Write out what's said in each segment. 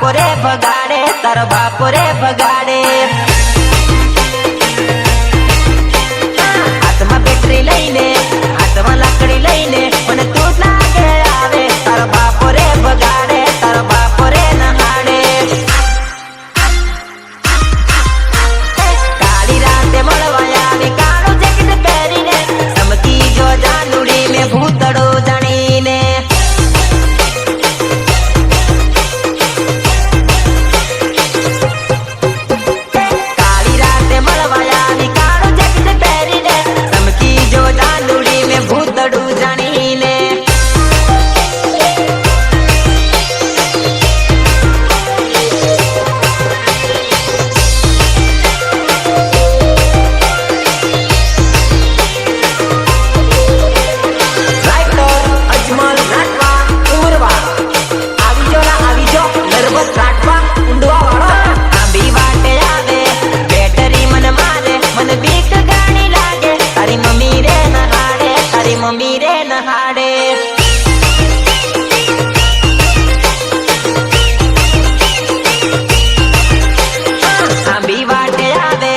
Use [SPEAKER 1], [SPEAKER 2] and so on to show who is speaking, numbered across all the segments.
[SPEAKER 1] बापो रे भगाड़े तारो बापो रे भगाड़े हाथ में बैटरी लईने हाथ में लाकड़ी लईने मने तू लागे आवे तारो बापो रे भगाड़े तारो बापो रे नहाड़े काली राते मळवा आवी काळो जैकेट पहेरीने चमकी जो जानुड़ी में भूतड़ो जाणीने काली राते मळवा आवी काळो जैकेट पहेरीने चमकी जो जानुड़ी में भूतड़ो जाणीने मम्मी रे नहाड़े आंबी वाटे आवे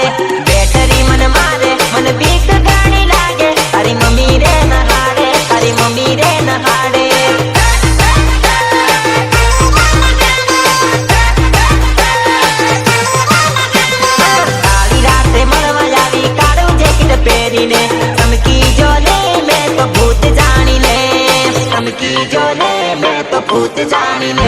[SPEAKER 1] बैटरी मन मारे मन बीक गानी लागे तारी मम्मी रे नहाड़े तारी मम्मी रे नहाड़े काली राते मळवा आवी काळो जैकेट पहेरीने चमकी जो भूत जानी ले चमकी जो ले मैं तो भूत जानी ले